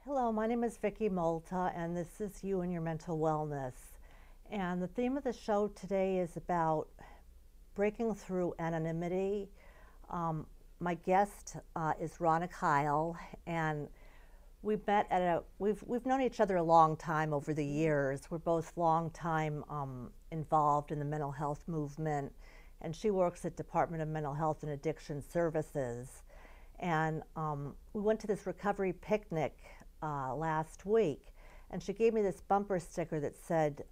Hello, my name is Vicki Malta, and this is You and Your Mental Wellness. And the theme of the show today is about breaking through anonymity. My guest is Rhonda Kyle, and we've known each other a long time over the years. We're both long time involved in the mental health movement, and she works at Department of Mental Health and Addiction Services. And we went to this recovery picnic last week, and she gave me this bumper sticker that said,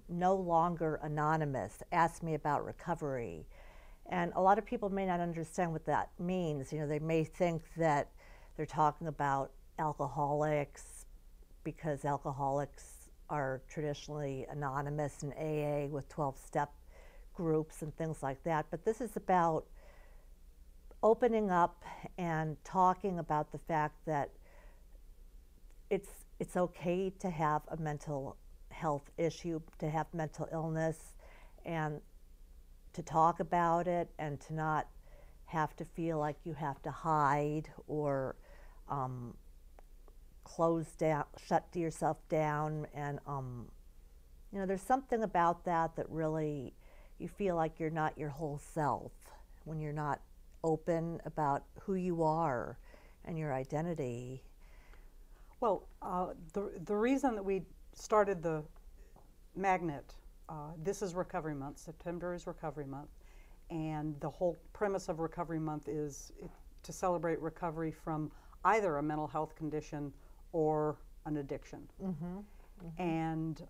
"No longer anonymous, ask me about recovery." And a lot of people may not understand what that means. You know, they may think that they're talking about alcoholics because alcoholics are traditionally anonymous in AA with 12-step groups and things like that. But this is about opening up and talking about the fact that it's okay to have a mental health issue, to have mental illness, and to talk about it, and to not have to feel like you have to hide or close down, shut yourself down. And you know, there's something about that that really, you feel like you're not your whole self when you're not open about who you are and your identity. Well, the reason that we started the magnet, this is Recovery Month. September is Recovery Month, and the whole premise of Recovery Month is to celebrate recovery from either a mental health condition or an addiction. Mm-hmm. Mm-hmm. And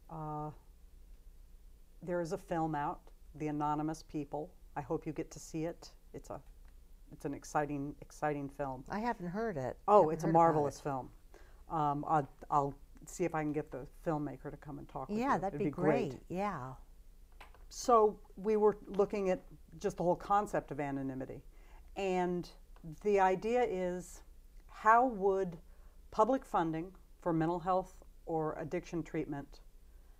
there is a film out, The Anonymous People. I hope you get to see it. It's an exciting film. I haven't heard it. Oh, it's a marvelous film. I'll see if I can get the filmmaker to come and talk with you. Yeah, that'd be great. Yeah. So we were looking at just the whole concept of anonymity. And the idea is, how would public funding for mental health or addiction treatment,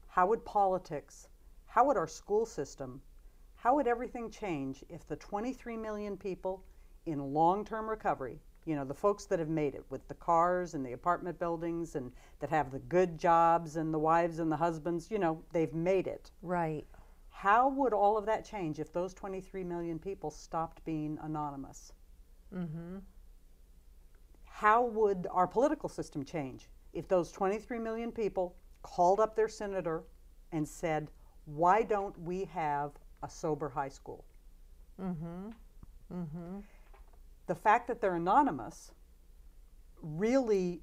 how would politics, how would our school system, how would everything change if the 23 million people in long-term recovery, you know, the folks that have made it with the cars and the apartment buildings and that have the good jobs and the wives and the husbands, you know, they've made it. Right. How would all of that change if those 23 million people stopped being anonymous? Mm-hmm. How would our political system change if those 23 million people called up their senator and said, why don't we have a sober high school? Mm-hmm. Mm-hmm. The fact that they're anonymous really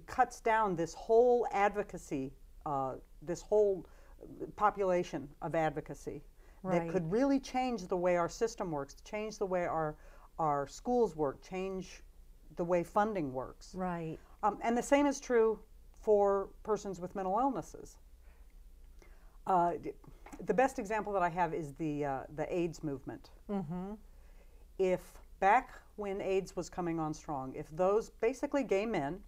cuts down this whole advocacy, this whole population of advocacy. Right. That could really change the way our system works, change the way our schools work, change the way funding works. Right. And the same is true for persons with mental illnesses. The best example that I have is the AIDS movement. Mm-hmm. If back when AIDS was coming on strong, if those basically gay men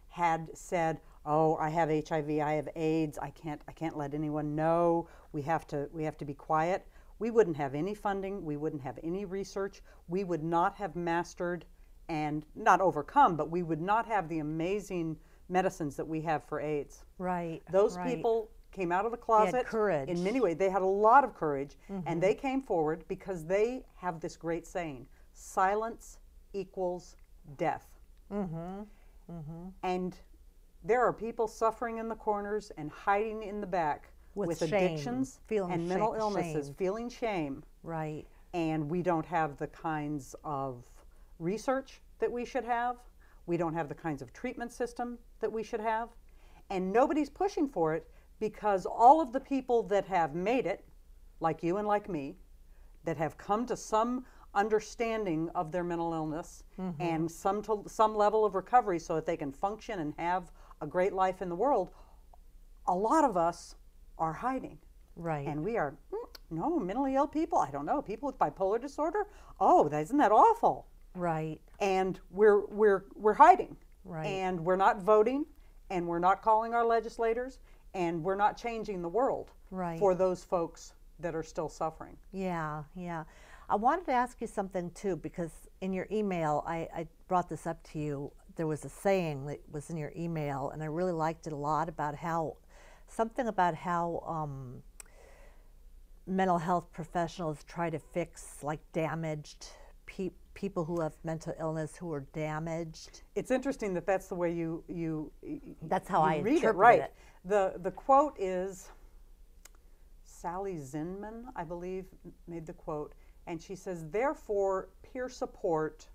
had said, "Oh, I have HIV, I have AIDS, I can't let anyone know. We have to be quiet," we wouldn't have any funding. We wouldn't have any research. We would not have mastered and not overcome, but we would not have the amazing medicines that we have for AIDS. Right. Those right. people came out of the They closet. had courage. In many ways, they had a lot of courage, Mm-hmm. and they came forward because they have this great saying: silence equals death. Mm-hmm. Mm-hmm. And there are people suffering in the corners and hiding in the back with shame, addictions feeling and mental illnesses, shame. feeling shame. Right. And we don't have the kinds of research that we should have. We don't have the kinds of treatment system that we should have. And nobody's pushing for it because all of the people that have made it, like you and like me, that have come to some understanding of their mental illness Mm-hmm. and some level of recovery so that they can function and have a great life in the world, a lot of us are hiding. Right. And we are, no, mentally ill people, I don't know, people with bipolar disorder, oh, isn't that awful? Right. And we're hiding. Right. And we're not voting, and we're not calling our legislators, and we're not changing the world Right. for those folks that are still suffering. Yeah, yeah. I wanted to ask you something too, because in your email, I brought this up to you. there was a saying that was in your email, and I really liked it a lot about how mental health professionals try to fix like damaged people who have mental illness who are damaged. It's interesting that that's the way That's how I read it, interpret right? it. The quote is Sally Zinman, I believe, made the quote, and she says, "Therefore, peer support."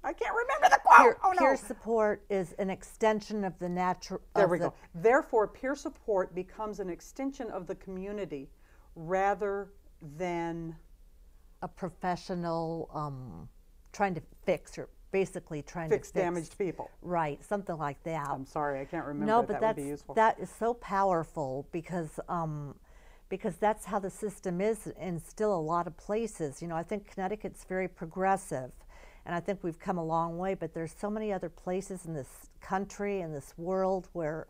I can't remember the quote. Peer support is an extension of the natural. There we go. Therefore, peer support becomes an extension of the community rather than a professional trying to fix, or basically trying fix to fix damaged people. Right, something like that. I'm sorry, I can't remember. No, it. but That would be useful. that is so powerful because that's how the system is in still a lot of places. You know, I think Connecticut's very progressive, and I think we've come a long way, but there's so many other places in this country, in this world, where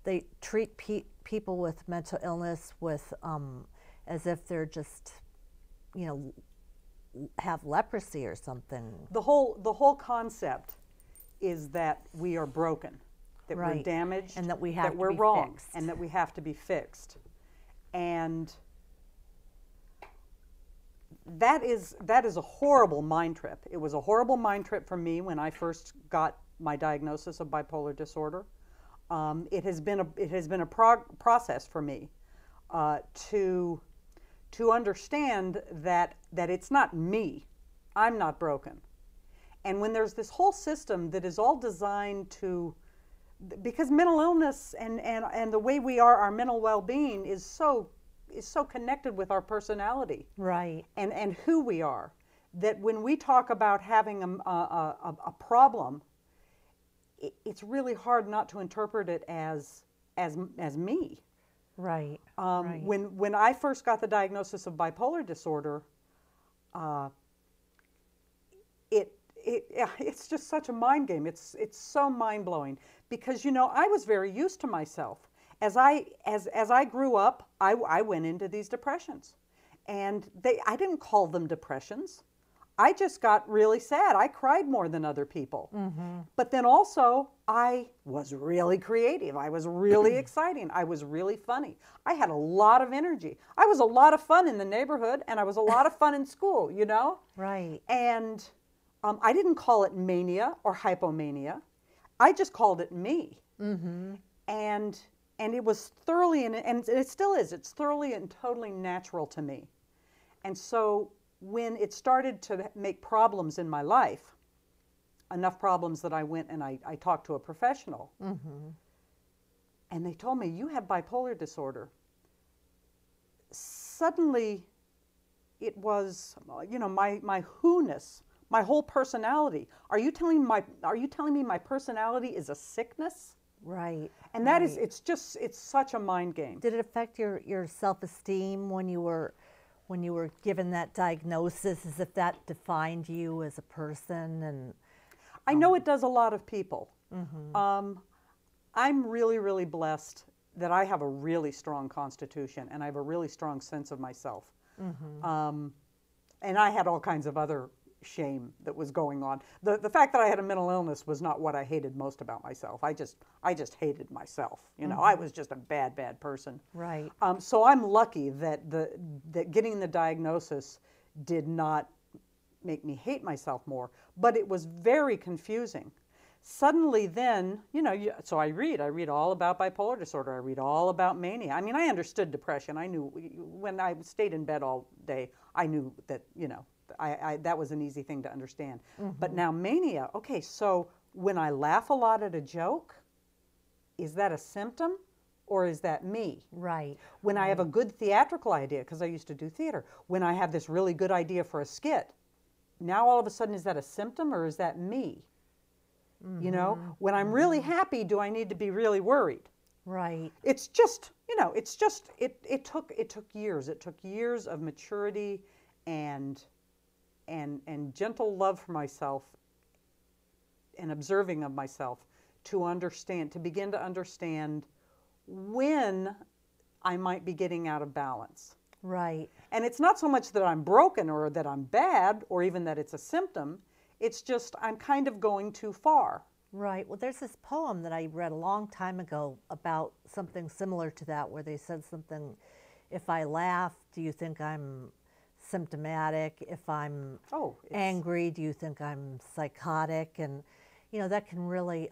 they treat people with mental illness with as if they're just, you know, have leprosy or something. The whole concept is that we are broken, that we're Right. damaged, And that we have to we're be wrong, fixed. and that we have to be fixed. And that is a horrible mind trip. It was a horrible mind trip for me when I first got my diagnosis of bipolar disorder. It has been a process for me to understand that it's not me. I'm not broken. And when there's this whole system that is all designed to, because mental illness and the way we are, our mental well-being is so connected with our personality, Right. and who we are, that when we talk about having a problem, it's really hard not to interpret it as me. Right. Right. When I first got the diagnosis of bipolar disorder, it's just such a mind game. It's so mind blowing because, you know, I was very used to myself. As I grew up, I went into these depressions, and I didn't call them depressions. I just got really sad. I cried more than other people. Mm-hmm. But then also, I was really creative. I was really exciting. I was really funny. I had a lot of energy. I was a lot of fun in the neighborhood, and I was a lot of fun in school, you know? Right. And I didn't call it mania or hypomania. I just called it me. Mm-hmm. And it was thoroughly, and it still is, it's thoroughly and totally natural to me. And so when it started to make problems in my life, enough problems that I went and I talked to a professional, mm-hmm. and they told me, you have bipolar disorder. Suddenly, it was, you know, my who-ness, my whole personality. Are you telling me my personality is a sickness? Right. And that is, it's such a mind game. Did it affect your self-esteem when you were given that diagnosis, as if that defined you as a person? And I know it does a lot of people. Mm-hmm. I'm really, really blessed that I have a really strong constitution and I have a really strong sense of myself. Mm-hmm. And I had all kinds of other shame that was going on. The fact that I had a mental illness was not what I hated most about myself. I just hated myself. You know, I was just a bad person. Right. So I'm lucky that that getting the diagnosis did not make me hate myself more, but it was very confusing. Suddenly then, you know, so I read all about bipolar disorder. I read all about mania. I mean, I understood depression. I knew when I stayed in bed all day, I knew that, you know, that was an easy thing to understand. Mm-hmm. But now mania, okay, so when I laugh a lot at a joke, is that a symptom or is that me? Right. When I have a good theatrical idea, because I used to do theater, when I have this really good idea for a skit, now all of a sudden is that a symptom or is that me? Mm-hmm. You know, when I'm really happy, do I need to be really worried? Right. It's just, you know, it took years. It took years of maturity and gentle love for myself and observing of myself to begin to understand when I might be getting out of balance. Right. And it's not so much that I'm broken or that I'm bad or even that it's a symptom. It's just I'm kind of going too far. Right. Well, there's this poem that I read a long time ago about something similar to that, where they said something, if I laugh, do you think I'm symptomatic? If I'm Oh, it's, angry, do you think I'm psychotic? And, that can really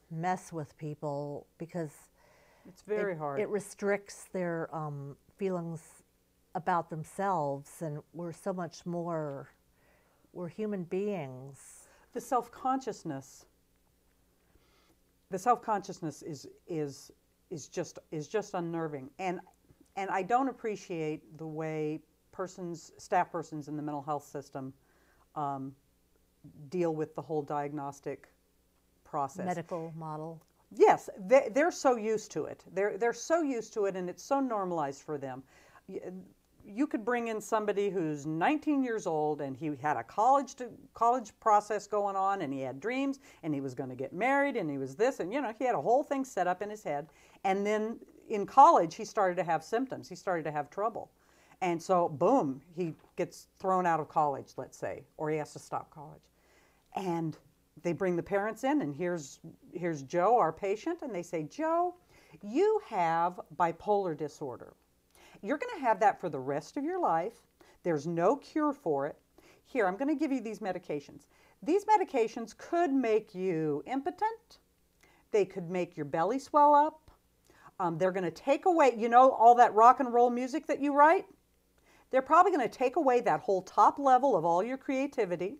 mess with people because it's very hard. it restricts their feelings about themselves, and we're so much more, we're human beings. The self-consciousness. The self-consciousness is just unnerving, and I don't appreciate the way staff persons in the mental health system deal with the whole diagnostic process. Medical model. Yes, they're so used to it. They're so used to it, and it's so normalized for them. You could bring in somebody who's 19 years old, and he had a college process going on, and he had dreams, and he was going to get married, and he was this, and he had a whole thing set up in his head. And then in college, he started to have symptoms. He started to have trouble, and so boom, he gets thrown out of college, let's say, or he has to stop college. And they bring the parents in, and here's Joe, our patient, and they say, Joe, you have bipolar disorder. You're going to have that for the rest of your life. There's no cure for it. Here, I'm going to give you these medications. These medications could make you impotent. They could make your belly swell up. They're going to take away, all that rock and roll music that you write. They're probably going to take away that whole top level of all your creativity.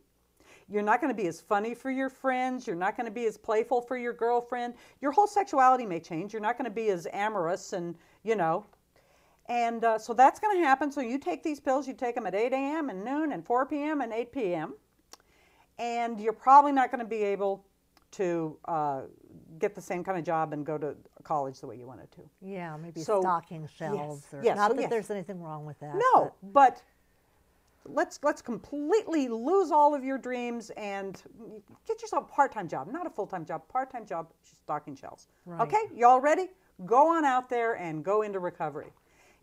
You're not going to be as funny for your friends. You're not going to be as playful for your girlfriend. Your whole sexuality may change. You're not going to be as amorous and, And so that's going to happen. So you take these pills. You take them at 8 a.m. and noon and 4 p.m. and 8 p.m. And you're probably not going to be able to get the same kind of job and go to college the way you wanted to. Yeah, maybe So, stocking shelves. yes, Or, yes, not so that yes. there's anything wrong with that. No, but let's completely lose all of your dreams and get yourself a part-time job, not a full-time job, part-time job, stocking shelves. Right. Okay, you all ready? Go on out there and go into recovery.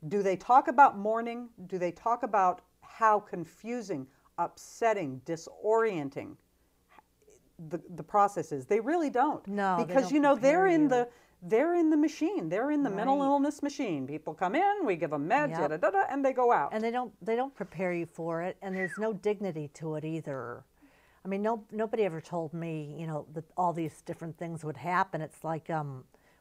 Do they talk about mourning? Do they talk about how confusing, upsetting, disorienting the process is? They really don't. No, they because don't they're prepare in you. they're in the machine. They're in the mental Right. illness machine. People come in, we give them meds, Yep. yada, yada, and they go out. And they don't prepare you for it, and there's no dignity to it either. I mean, nobody ever told me, that all these different things would happen. It's like,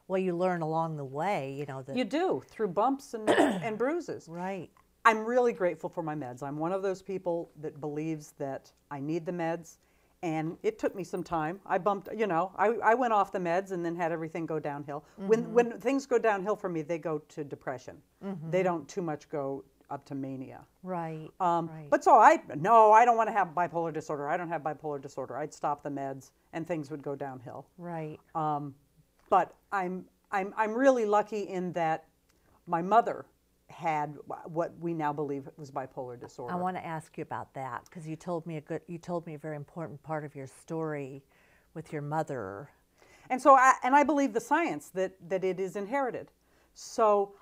well, you learn along the way, that. You do, through bumps and, and bruises. Right. I'm really grateful for my meds. I'm one of those people that believes that I need the meds, and it took me some time. I bumped, I went off the meds and then had everything go downhill. Mm-hmm. When things go downhill for me, they go to depression. They don't too much go up to mania. Right. Right. But so I don't want to have bipolar disorder. I don't have bipolar disorder. I'd stop the meds and things would go downhill. Right. But I'm really lucky in that my mother had what we now believe was bipolar disorder. I want to ask you about that because you told me a very important part of your story with your mother. And so I believe the science that it is inherited. So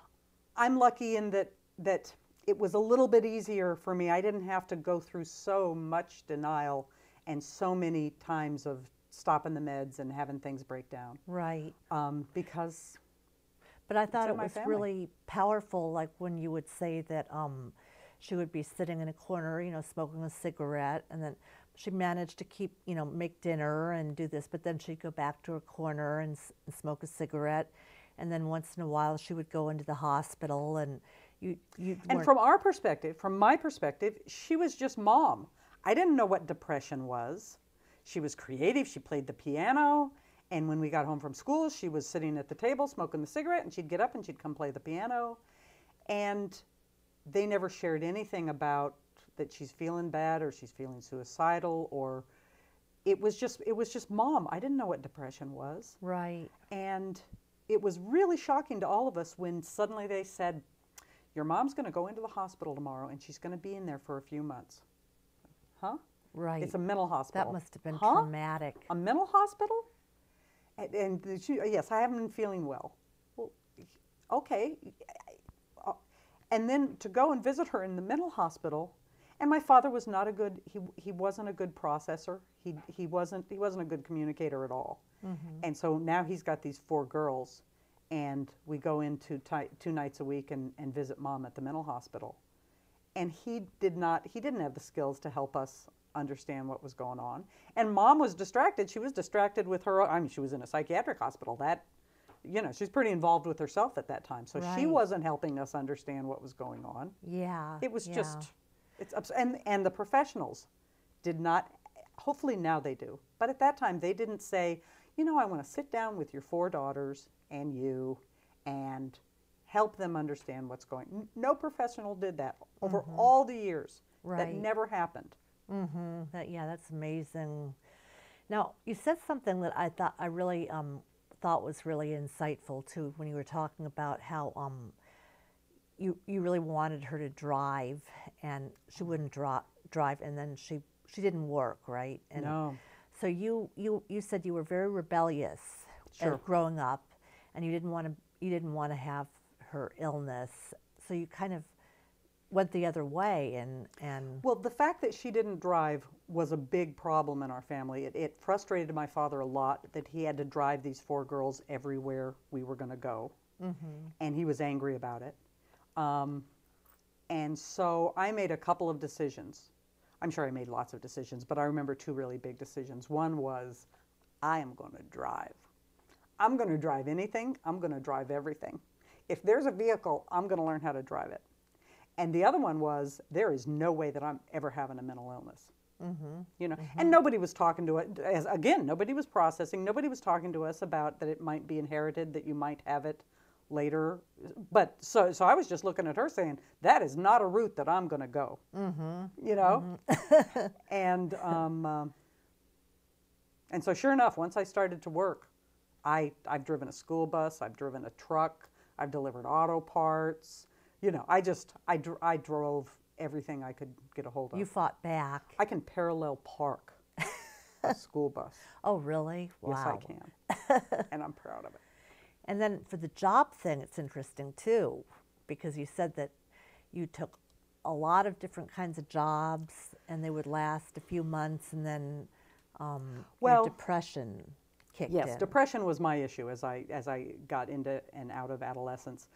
I'm lucky in that it was a little bit easier for me. I didn't have to go through so much denial and so many times of stopping the meds and having things break down. Right. Because But I thought in it my was family. really powerful, like when you would say that she would be sitting in a corner, smoking a cigarette, and then she managed to keep, make dinner and do this, but then she'd go back to her corner and smoke a cigarette, and then once in a while she would go into the hospital, and you And weren't- from my perspective, she was just mom. I didn't know what depression was. She was creative. She played the piano. And when we got home from school, she was sitting at the table smoking the cigarette, and she'd get up and she'd come play the piano. And they never shared anything about that she's feeling bad or she's feeling suicidal, or it was just mom. I didn't know what depression was. Right. And it was really shocking to all of us when suddenly they said, your mom's going to go into the hospital tomorrow and she's going to be in there for a few months. Huh? Right. It's a mental hospital. That must have been Huh? traumatic. A mental hospital? And yes, I haven't been feeling well. Well, okay. And then to go and visit her in the mental hospital And my father was not a good, he wasn't a good processor. He wasn't a good communicator at all. And so now he's got these 4 girls, and we go in 2 nights a week and visit Mom at the mental hospital. And he didn't have the skills to help us understand what was going on. And Mom was distracted. She was distracted with her, I mean, she was in a psychiatric hospital. That, you know, she's pretty involved with herself at that time. So she Right. wasn't helping us understand what was going on. Yeah. It was yeah. just, and the professionals did not, hopefully now they do, but at that time they didn't say, you know, I want to sit down with your 4 daughters and you and help them understand what's going on. No professional did that over all the years. That Right. never happened. Yeah, that's amazing. Now, you said something that I really thought was really insightful too, when you were talking about how you really wanted her to drive, and she wouldn't drive, and then she didn't work, right? And No. so you said you were very rebellious Sure. growing up, and you didn't want to have her illness, so you kind of went the other way, and Well, the fact that she didn't drive was a big problem in our family. It frustrated my father a lot that he had to drive these 4 girls everywhere we were going to go. And he was angry about it. And so I made a couple of decisions. I'm sure I made lots of decisions, but I remember 2 really big decisions. One was, I am going to drive. I'm going to drive anything. I'm going to drive everything. If there's a vehicle, I'm going to learn how to drive it. And the other one was, there is no way that I'm ever having a mental illness. You know, and nobody was talking to it. Again, nobody was processing. Nobody was talking to us about that it might be inherited, that you might have it later. But so I was just looking at her saying, that is not a route that I'm going to go. You know, and so sure enough, once I started to work, I've driven a school bus, I've driven a truck, I've delivered auto parts. You know, I drove everything I could get a hold of. you fought back. I can parallel park a school bus. Oh, really? Yes, Wow. I can. And I'm proud of it. And then for the job thing, it's interesting too, because you said that you took a lot of different kinds of jobs, and they would last a few months, and then Well, your depression kicked Yes, in. depression was my issue as I got into and out of adolescence.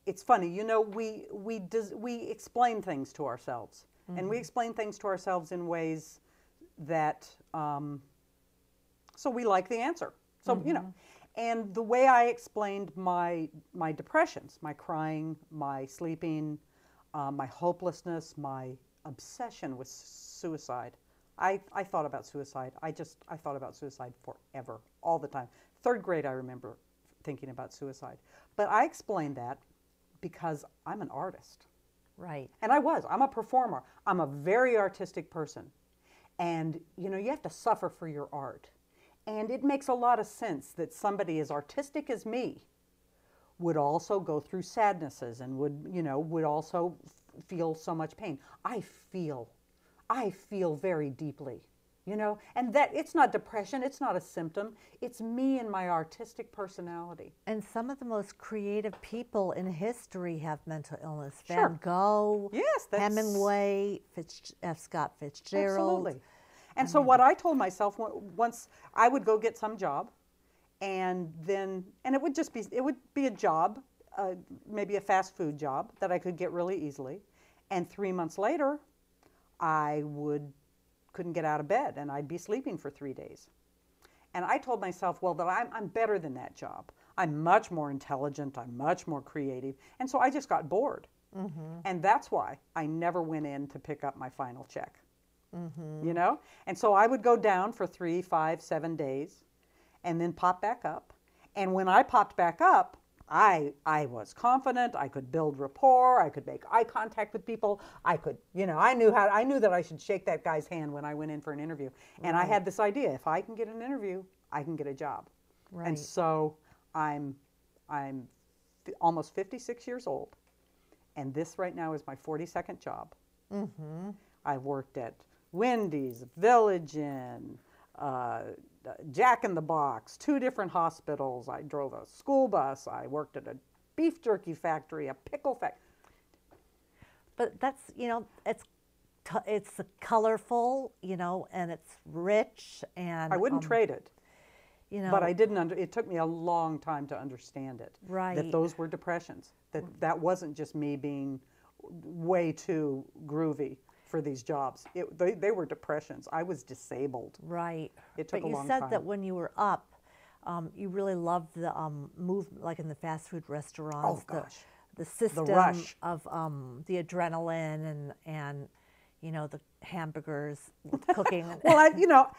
It's funny, you know, we explain things to ourselves, and we explain things to ourselves in ways that so we like the answer. So you know, and the way I explained my depressions, my crying, my sleeping, my hopelessness, my obsession with suicide. I thought about suicide. I thought about suicide forever, all the time. 3rd grade, I remember thinking about suicide. But I explained that because I'm an artist. Right. And I'm a performer. I'm a very artistic person. And, you know, you have to suffer for your art. And it makes a lot of sense that somebody as artistic as me would also go through sadnesses and would also feel so much pain. I feel very deeply, you know, and that it's not depression, it's not a symptom, it's me and my artistic personality. And some of the most creative people in history have mental illness. Sure. Van Gogh, Yes, that's Hemingway, F. Scott Fitzgerald. Absolutely. And so what I told myself, once I would go get some job, and it would be a job, maybe a fast food job that I could get really easily, and 3 months later, I couldn't get out of bed, and I'd be sleeping for 3 days. And I told myself, well, that I'm better than that job. I'm much more intelligent. I'm much more creative. And so I just got bored. And that's why I never went in to pick up my final check. You know? And so I would go down for 3, 5, 7 days and then pop back up. And when I popped back up, I was confident. I could build rapport. I could make eye contact with people. I could, you know, I knew that I should shake that guy's hand when I went in for an interview. And I had this idea: if I can get an interview, I can get a job. Right. And so I'm almost 56 years old, and this right now is my 42nd job. I've worked at Wendy's, Village Inn, Jack in the Box, 2 different hospitals. I drove a school bus. I worked at a beef jerky factory, a pickle factory. But that's, it's colorful, and it's rich, and I wouldn't trade it. you know, But I didn't it took me a long time to understand it. That Right. those were depressions. That wasn't just me being way too groovy for these jobs. They were depressions. I was disabled. right. It took But a you long said time. that when you were up, you really loved the movement, like in the fast food restaurants. Oh, gosh. The system rush. of the adrenaline and the hamburgers with cooking. Well,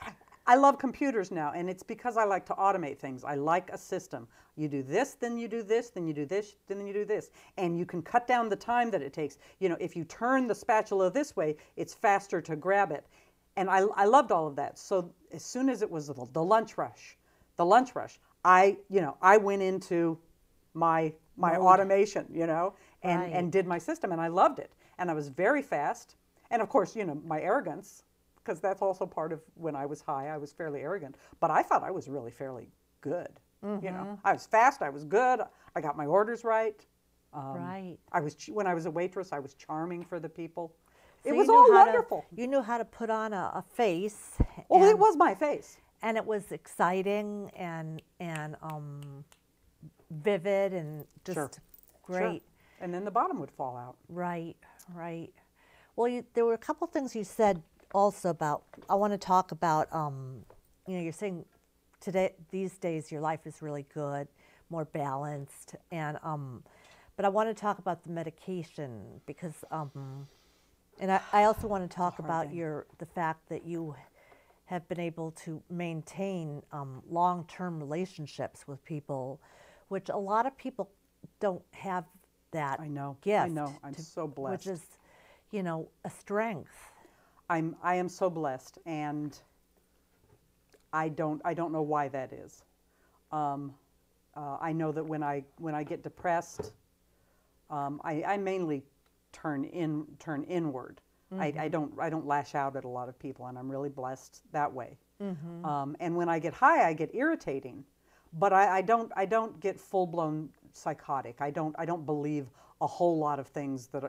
I love computers now, and it's because I like to automate things. I like a system. You do this, then you do this, then you do this, then you do this. And you can cut down the time that it takes. If you turn the spatula this way, it's faster to grab it. And I loved all of that. So as soon as it was the lunch rush, I went into my automation, Right. and did my system, and I loved it. And I was very fast. And of course, my arrogance, because that's also part of when I was high, I was fairly arrogant. But I thought I was really fairly good. I was fast, I was good, I got my orders right. Right. When I was a waitress, I was charming for the people. So It you was knew all how to- wonderful. You knew how to put on a face. Oh, it and- was my face. And it was exciting and vivid and just Sure. great. Sure. And then the bottom would fall out. Right, right. Well, there were a couple things you said also about. I want to talk about. You're saying these days, your life is really good, more balanced, and but I want to talk about the medication because, and I also want to talk hard about thing. the fact that you have been able to maintain long-term relationships with people, which a lot of people don't have that I know. gift. I know. I'm so blessed. Which is, a strength. I am so blessed, and I don't know why that is. I know that when I get depressed, I mainly turn inward. I don't lash out at a lot of people, and I'm really blessed that way. And when I get high, I get irritating, but I don't get full blown psychotic. I don't believe a whole lot of things that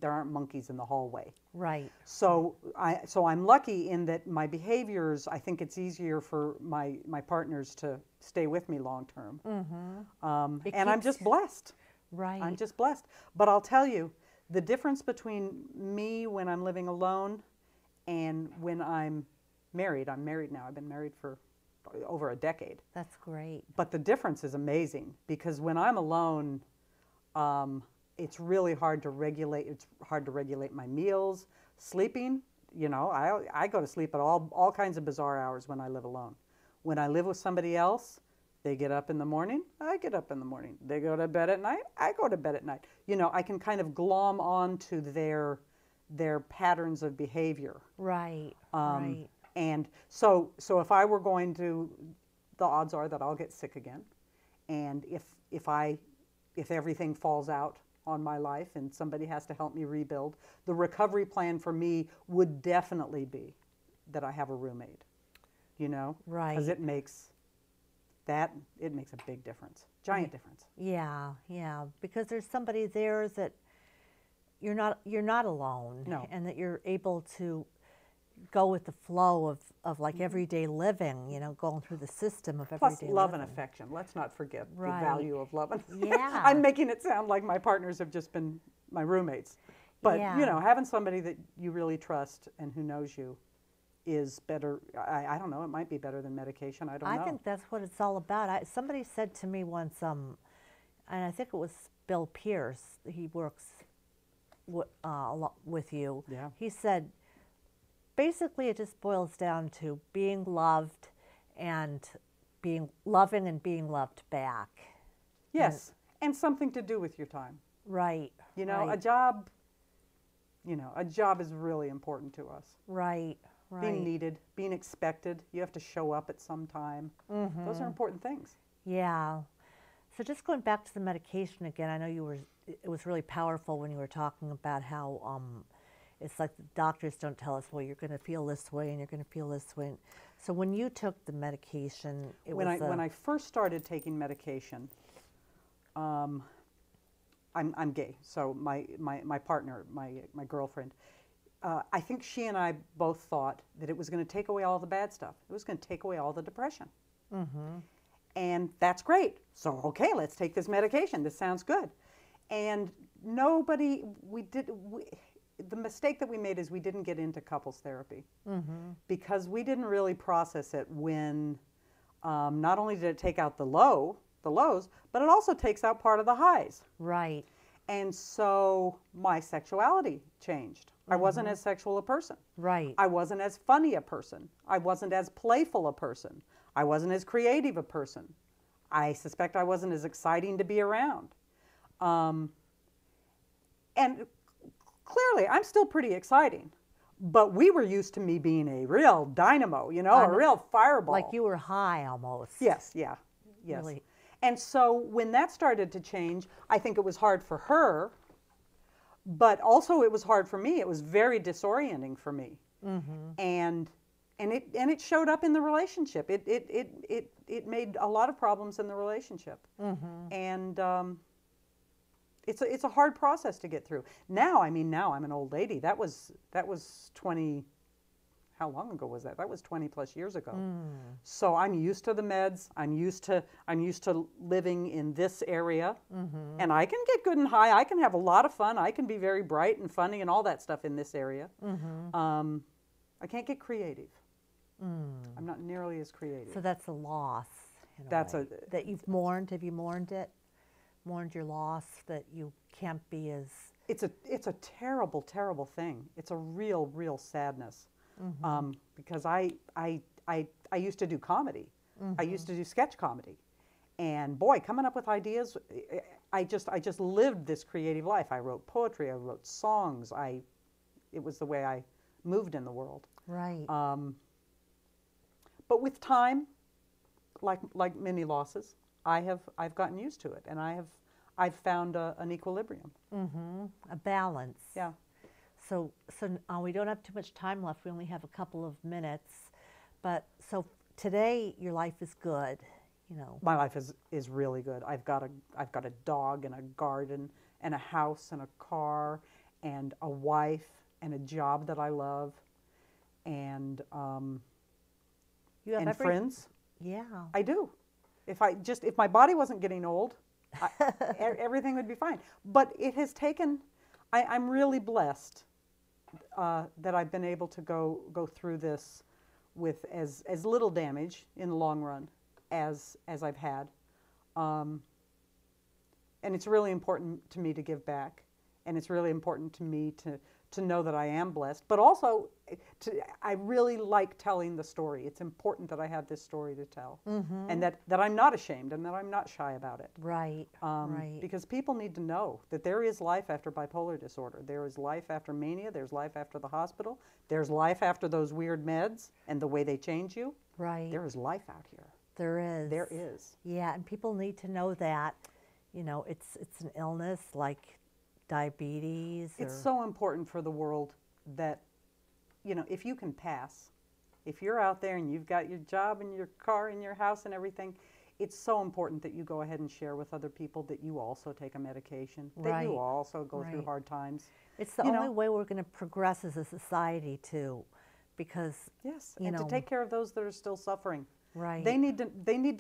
there aren't monkeys in the hallway. Right. So I'm lucky in that my behaviors. I think it's easier for my partners to stay with me long term. And I'm just blessed. Right. I'm just blessed. But I'll tell you, the difference between me when I'm living alone and when I'm married. I'm married now. I've been married for over a decade. That's great. But the difference is amazing because when I'm alone, it's really hard to regulate. It's hard to regulate my meals, sleeping. I go to sleep at all kinds of bizarre hours when I live alone. When I live with somebody else, they get up in the morning, I get up in the morning. They go to bed at night, I go to bed at night. I can kind of glom on to their patterns of behavior. Right. Right. And so if I were going to, the odds are that I'll get sick again. And if everything falls out on my life and somebody has to help me rebuild, the recovery plan for me would definitely be that I have a roommate. Right. Because it makes a big difference, giant difference. Yeah. Yeah. Because there's somebody there that you're not alone. No. And that you're able to go with the flow of like everyday living, going through the system of everyday Plus love living. and affection. Let's not forget Right. the value of love and Yeah. I'm making it sound like my partners have just been my roommates. But, Yeah. having somebody that you really trust and who knows you is better. I don't know. It might be better than medication. I don't know. I think that's what it's all about. Somebody said to me once, and I think it was Bill Pierce. He works a lot with you. Yeah. He said, basically, it just boils down to being loved and being loving and being loved back. Yes. And something to do with your time. Right. A right, job, a job is really important to us. Right. Right. Being needed, being expected. You have to show up at some time. Those are important things. Yeah. So just going back to the medication again, I know it was really powerful when you were talking about how it's like the doctors don't tell us, well, you're going to feel this way and you're going to feel this way. So when you took the medication, When I first started taking medication, I'm gay, so my partner, my girlfriend, I think she and I both thought that it was going to take away all the bad stuff. It was going to take away all the depression. And that's great. So, okay, let's take this medication. This sounds good. And nobody, the mistake that we made is we didn't get into couples therapy because we didn't really process it when not only did it take out the lows, but it also takes out part of the highs. Right. And so my sexuality changed. I wasn't as sexual a person. Right. I wasn't as funny a person. I wasn't as playful a person. I wasn't as creative a person. I suspect I wasn't as exciting to be around. And clearly, I'm still pretty exciting. But we were used to me being a real dynamo, you know, a real fireball. Like you were high almost. Yes, yeah, yes. Really. And so when that started to change, I think it was hard for her, but also it was hard for me. It was very disorienting for me. And it showed up in the relationship. It made a lot of problems in the relationship. And it's a hard process to get through. Now I'm an old lady. That was 20. How long ago was that? That was 20 plus years ago. So I'm used to the meds. I'm used to living in this area, and I can get good and high. I can have a lot of fun. I can be very bright and funny and all that stuff in this area. I can't get creative. I'm not nearly as creative. So that's a loss. In a That's way. That you've mourned. Have you mourned it? Mourned your loss that you can't be as. It's a terrible, terrible thing. It's a real sadness. Because I used to do comedy. I used to do sketch comedy, and boy, coming up with ideas, I just lived this creative life. I wrote poetry. I wrote songs. It was the way I moved in the world. Right. But with time, like many losses, I've gotten used to it, and I've found an equilibrium. A balance. Yeah. So we don't have too much time left. We only have a couple of minutes, but so today your life is good, you know. My life is really good. I've got a dog and a garden and a house and a car and a wife and a job that I love, and You have friends. Yeah. I do. If my body wasn't getting old, everything would be fine. But it has taken. I'm really blessed that I've been able to go through this with as little damage in the long run as I've had, and it's really important to me to give back, and it's really important to me to know that I am blessed, but also I really like telling the story. It's important that I have this story to tell, and that I'm not ashamed and that I'm not shy about it. Right. Right. Because people need to know that there is life after bipolar disorder. There is life after mania. There's life after the hospital. There's life after those weird meds and the way they change you. Right. There is life out here. There is. There is. Yeah, and people need to know that, you know, it's an illness like diabetes. It's so important for the world that, you know, if you can pass, if you're out there and you've got your job and your car and your house and everything, it's so important that you go ahead and share with other people that you also take a medication, that you also go through hard times. It's the only way we're going to progress as a society too, because yes, and to take care of those that are still suffering. Right. They need to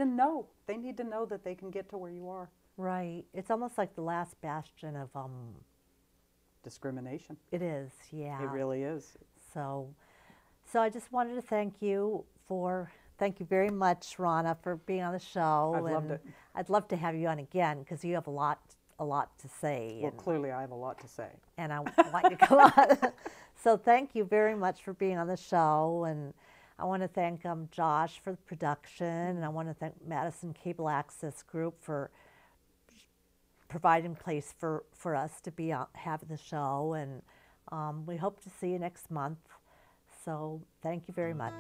know. They need to know that they can get to where you are. Right. It's almost like the last bastion of discrimination. It is, yeah. It really is. So I just wanted to thank you very much, Ronna, for being on the show. I've loved it. I'd love to have you on again because you have a lot to say. Well, clearly I have a lot to say. And I want you to come on. So thank you very much for being on the show. And I want to thank Josh for the production, and I want to thank Madison Cable Access Group for providing place for us to be having the show. And we hope to see you next month. So thank you very much.